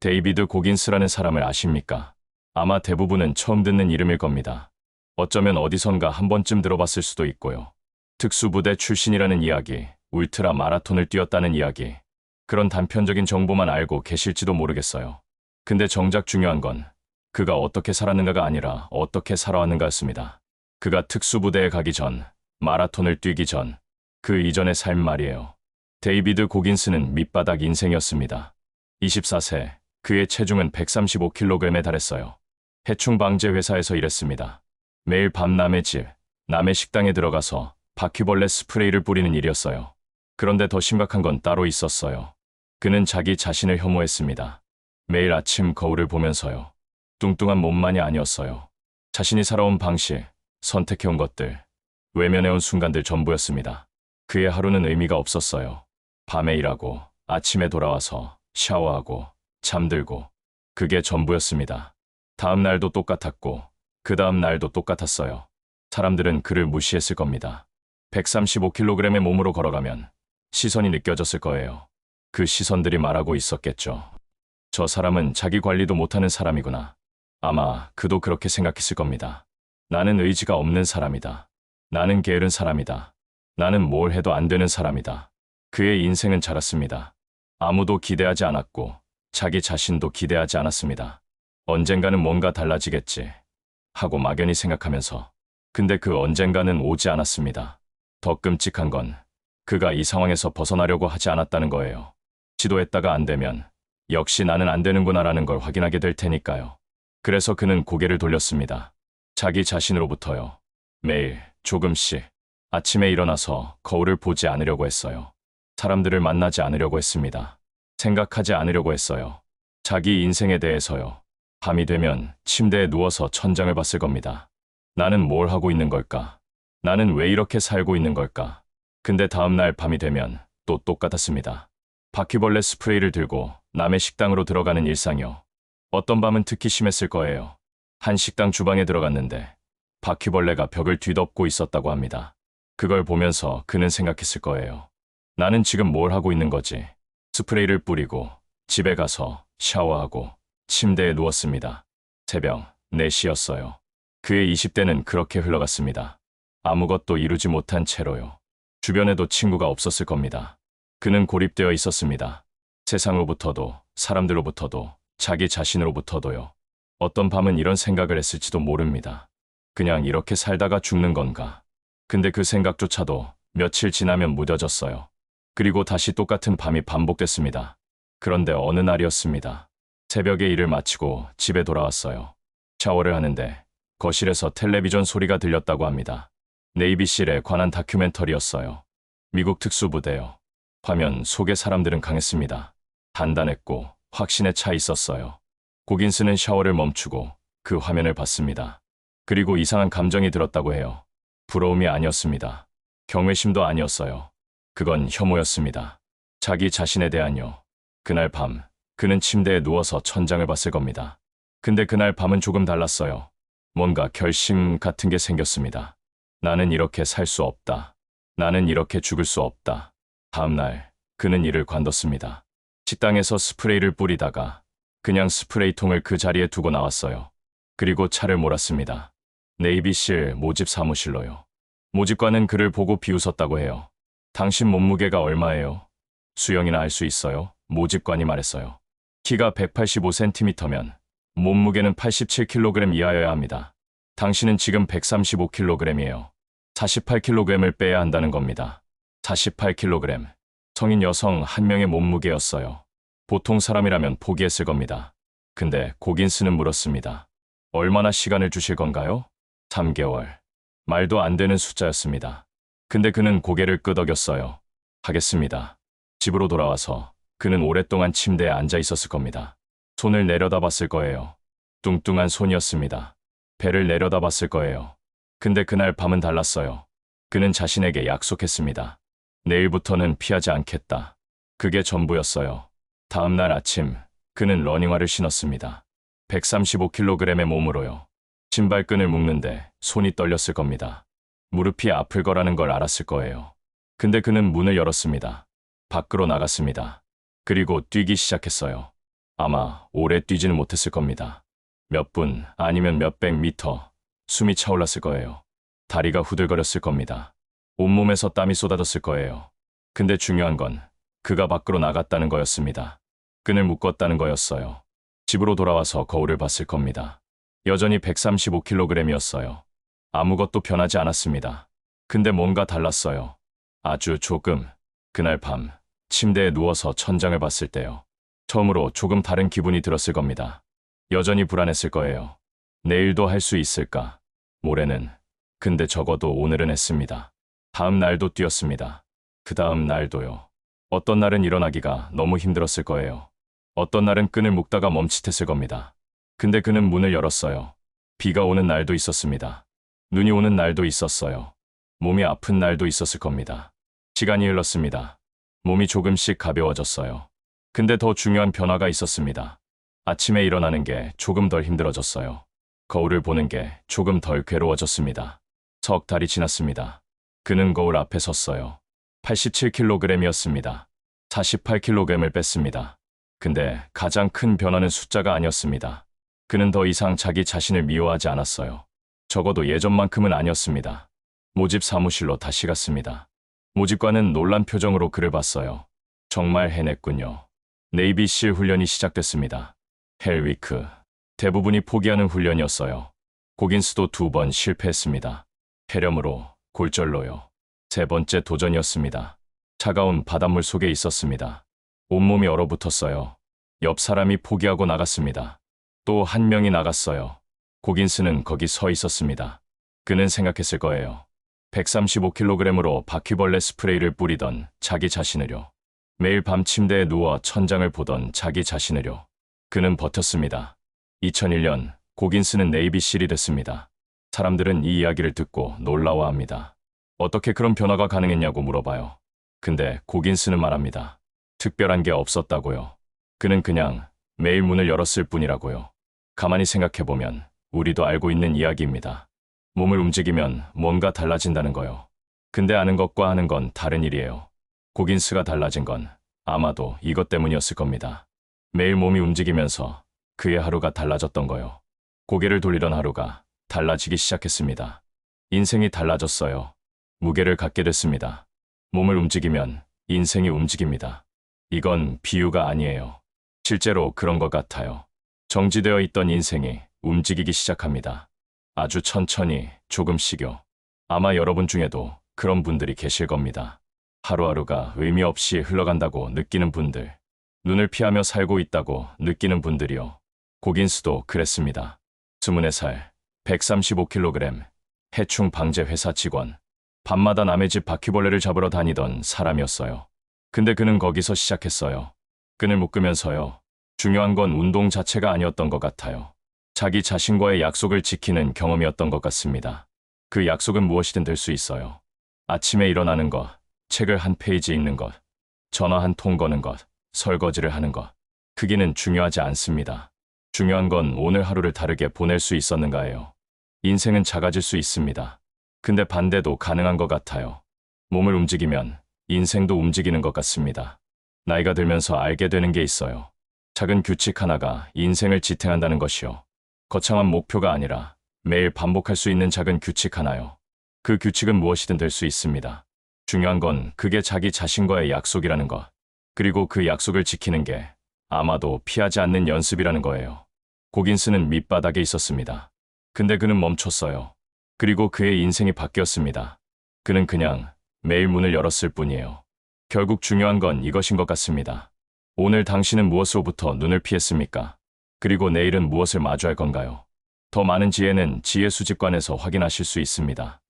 데이비드 고긴스라는 사람을 아십니까? 아마 대부분은 처음 듣는 이름일 겁니다. 어쩌면 어디선가 한 번쯤 들어봤을 수도 있고요. 특수부대 출신이라는 이야기, 울트라 마라톤을 뛰었다는 이야기, 그런 단편적인 정보만 알고 계실지도 모르겠어요. 근데 정작 중요한 건 그가 어떻게 살았는가가 아니라 어떻게 살아왔는가였습니다. 그가 특수부대에 가기 전, 마라톤을 뛰기 전, 그 이전의 삶 말이에요. 데이비드 고긴스는 밑바닥 인생이었습니다. 24세, 그의 체중은 135kg에 달했어요. 해충 방제 회사에서 일했습니다. 매일 밤 남의 집, 남의 식당에 들어가서 바퀴벌레 스프레이를 뿌리는 일이었어요. 그런데 더 심각한 건 따로 있었어요. 그는 자기 자신을 혐오했습니다. 매일 아침 거울을 보면서요. 뚱뚱한 몸만이 아니었어요. 자신이 살아온 방식, 선택해온 것들, 외면해온 순간들 전부였습니다. 그의 하루는 의미가 없었어요. 밤에 일하고 아침에 돌아와서 샤워하고 잠들고, 그게 전부였습니다. 다음 날도 똑같았고 그 다음 날도 똑같았어요. 사람들은 그를 무시했을 겁니다. 135kg의 몸으로 걸어가면 시선이 느껴졌을 거예요. 그 시선들이 말하고 있었겠죠. 저 사람은 자기 관리도 못하는 사람이구나. 아마 그도 그렇게 생각했을 겁니다. 나는 의지가 없는 사람이다. 나는 게으른 사람이다. 나는 뭘 해도 안 되는 사람이다. 그의 인생은 자랐습니다. 아무도 기대하지 않았고 자기 자신도 기대하지 않았습니다. 언젠가는 뭔가 달라지겠지 하고 막연히 생각하면서, 근데 그 언젠가는 오지 않았습니다. 더 끔찍한 건 그가 이 상황에서 벗어나려고 하지 않았다는 거예요. 시도했다가 안 되면 역시 나는 안 되는구나라는 걸 확인하게 될 테니까요. 그래서 그는 고개를 돌렸습니다. 자기 자신으로부터요. 매일 조금씩. 아침에 일어나서 거울을 보지 않으려고 했어요. 사람들을 만나지 않으려고 했습니다. 생각하지 않으려고 했어요. 자기 인생에 대해서요. 밤이 되면 침대에 누워서 천장을 봤을 겁니다. 나는 뭘 하고 있는 걸까? 나는 왜 이렇게 살고 있는 걸까? 근데 다음 날 밤이 되면 또 똑같았습니다. 바퀴벌레 스프레이를 들고 남의 식당으로 들어가는 일상이요. 어떤 밤은 특히 심했을 거예요. 한 식당 주방에 들어갔는데 바퀴벌레가 벽을 뒤덮고 있었다고 합니다. 그걸 보면서 그는 생각했을 거예요. 나는 지금 뭘 하고 있는 거지? 스프레이를 뿌리고 집에 가서 샤워하고 침대에 누웠습니다. 새벽 4시였어요. 그의 20대는 그렇게 흘러갔습니다. 아무것도 이루지 못한 채로요. 주변에도 친구가 없었을 겁니다. 그는 고립되어 있었습니다. 세상으로부터도, 사람들로부터도, 자기 자신으로부터도요. 어떤 밤은 이런 생각을 했을지도 모릅니다. 그냥 이렇게 살다가 죽는 건가? 근데 그 생각조차도 며칠 지나면 무뎌졌어요. 그리고 다시 똑같은 밤이 반복됐습니다. 그런데 어느 날이었습니다. 새벽에 일을 마치고 집에 돌아왔어요. 샤워를 하는데 거실에서 텔레비전 소리가 들렸다고 합니다. 네이비실에 관한 다큐멘터리였어요. 미국 특수부대요. 화면 속의 사람들은 강했습니다. 단단했고 확신에 차 있었어요. 고긴스는 샤워를 멈추고 그 화면을 봤습니다. 그리고 이상한 감정이 들었다고 해요. 부러움이 아니었습니다. 경외심도 아니었어요. 그건 혐오였습니다. 자기 자신에 대한요. 그날 밤 그는 침대에 누워서 천장을 봤을 겁니다. 근데 그날 밤은 조금 달랐어요. 뭔가 결심 같은 게 생겼습니다. 나는 이렇게 살 수 없다. 나는 이렇게 죽을 수 없다. 다음 날 그는 이를 관뒀습니다. 식당에서 스프레이를 뿌리다가 그냥 스프레이통을 그 자리에 두고 나왔어요. 그리고 차를 몰았습니다. 네이비실 모집 사무실로요. 모집관은 그를 보고 비웃었다고 해요. 당신 몸무게가 얼마예요? 수영이나 할 수 있어요? 모집관이 말했어요. 키가 185cm면 몸무게는 87kg 이하여야 합니다. 당신은 지금 135kg이에요. 48kg을 빼야 한다는 겁니다. 48kg. 성인 여성 한 명의 몸무게였어요. 보통 사람이라면 포기했을 겁니다. 근데 고긴스는 물었습니다. 얼마나 시간을 주실 건가요? 3개월. 말도 안 되는 숫자였습니다. 근데 그는 고개를 끄덕였어요. 하겠습니다. 집으로 돌아와서 그는 오랫동안 침대에 앉아 있었을 겁니다. 손을 내려다봤을 거예요. 뚱뚱한 손이었습니다. 배를 내려다봤을 거예요. 근데 그날 밤은 달랐어요. 그는 자신에게 약속했습니다. 내일부터는 피하지 않겠다. 그게 전부였어요. 다음 날 아침 그는 러닝화를 신었습니다. 135kg의 몸으로요. 신발끈을 묶는데 손이 떨렸을 겁니다. 무릎이 아플 거라는 걸 알았을 거예요. 근데 그는 문을 열었습니다. 밖으로 나갔습니다. 그리고 뛰기 시작했어요. 아마 오래 뛰지는 못했을 겁니다. 몇 분 아니면 몇백 미터 숨이 차올랐을 거예요. 다리가 후들거렸을 겁니다. 온몸에서 땀이 쏟아졌을 거예요. 근데 중요한 건 그가 밖으로 나갔다는 거였습니다. 끈을 묶었다는 거였어요. 집으로 돌아와서 거울을 봤을 겁니다. 여전히 135kg이었어요. 아무것도 변하지 않았습니다. 근데 뭔가 달랐어요. 아주 조금. 그날 밤 침대에 누워서 천장을 봤을 때요. 처음으로 조금 다른 기분이 들었을 겁니다. 여전히 불안했을 거예요. 내일도 할 수 있을까? 모레는. 근데 적어도 오늘은 했습니다. 다음 날도 뛰었습니다. 그 다음 날도요. 어떤 날은 일어나기가 너무 힘들었을 거예요. 어떤 날은 끈을 묶다가 멈칫했을 겁니다. 근데 그는 문을 열었어요. 비가 오는 날도 있었습니다. 눈이 오는 날도 있었어요. 몸이 아픈 날도 있었을 겁니다. 시간이 흘렀습니다. 몸이 조금씩 가벼워졌어요. 근데 더 중요한 변화가 있었습니다. 아침에 일어나는 게 조금 덜 힘들어졌어요. 거울을 보는 게 조금 덜 괴로워졌습니다. 석 달이 지났습니다. 그는 거울 앞에 섰어요. 87kg이었습니다. 48kg을 뺐습니다. 근데 가장 큰 변화는 숫자가 아니었습니다. 그는 더 이상 자기 자신을 미워하지 않았어요. 적어도 예전만큼은 아니었습니다. 모집 사무실로 다시 갔습니다. 모집관은 놀란 표정으로 그를 봤어요. 정말 해냈군요. 네이비실 훈련이 시작됐습니다. 헬위크. 대부분이 포기하는 훈련이었어요. 고긴스도 2번 실패했습니다. 폐렴으로, 골절로요. 세 번째 도전이었습니다. 차가운 바닷물 속에 있었습니다. 온몸이 얼어붙었어요. 옆 사람이 포기하고 나갔습니다. 또 한 명이 나갔어요. 고긴스는 거기 서 있었습니다. 그는 생각했을 거예요. 135kg으로 바퀴벌레 스프레이를 뿌리던 자기 자신을요. 매일 밤 침대에 누워 천장을 보던 자기 자신을요. 그는 버텼습니다. 2001년 고긴스는 네이비실이 됐습니다. 사람들은 이 이야기를 듣고 놀라워합니다. 어떻게 그런 변화가 가능했냐고 물어봐요. 근데 고긴스는 말합니다. 특별한 게 없었다고요. 그는 그냥 매일 문을 열었을 뿐이라고요. 가만히 생각해보면 우리도 알고 있는 이야기입니다. 몸을 움직이면 뭔가 달라진다는 거요. 근데 아는 것과 하는 건 다른 일이에요. 고긴스가 달라진 건 아마도 이것 때문이었을 겁니다. 매일 몸이 움직이면서 그의 하루가 달라졌던 거요. 고개를 돌리던 하루가 달라지기 시작했습니다. 인생이 달라졌어요. 무게를 갖게 됐습니다. 몸을 움직이면 인생이 움직입니다. 이건 비유가 아니에요. 실제로 그런 것 같아요. 정지되어 있던 인생이 움직이기 시작합니다. 아주 천천히, 조금씩요. 아마 여러분 중에도 그런 분들이 계실 겁니다. 하루하루가 의미 없이 흘러간다고 느끼는 분들, 눈을 피하며 살고 있다고 느끼는 분들이요. 고긴스도 그랬습니다. 24살, 135kg, 해충 방제 회사 직원, 밤마다 남의 집 바퀴벌레를 잡으러 다니던 사람이었어요. 근데 그는 거기서 시작했어요. 끈을 묶으면서요. 중요한 건 운동 자체가 아니었던 것 같아요. 자기 자신과의 약속을 지키는 경험이었던 것 같습니다. 그 약속은 무엇이든 될 수 있어요. 아침에 일어나는 것, 책을 한 페이지 읽는 것, 전화 한 통 거는 것, 설거지를 하는 것. 크기는 중요하지 않습니다. 중요한 건 오늘 하루를 다르게 보낼 수 있었는가예요. 인생은 작아질 수 있습니다. 근데 반대도 가능한 것 같아요. 몸을 움직이면 인생도 움직이는 것 같습니다. 나이가 들면서 알게 되는 게 있어요. 작은 규칙 하나가 인생을 지탱한다는 것이요. 거창한 목표가 아니라 매일 반복할 수 있는 작은 규칙 하나요. 그 규칙은 무엇이든 될 수 있습니다. 중요한 건 그게 자기 자신과의 약속이라는 것. 그리고 그 약속을 지키는 게 아마도 피하지 않는 연습이라는 거예요. 고긴스는 밑바닥에 있었습니다. 근데 그는 멈췄어요. 그리고 그의 인생이 바뀌었습니다. 그는 그냥 매일 문을 열었을 뿐이에요. 결국 중요한 건 이것인 것 같습니다. 오늘 당신은 무엇으로부터 눈을 피했습니까? 그리고 내일은 무엇을 마주할 건가요? 더 많은 지혜는 지혜 수집관에서 확인하실 수 있습니다.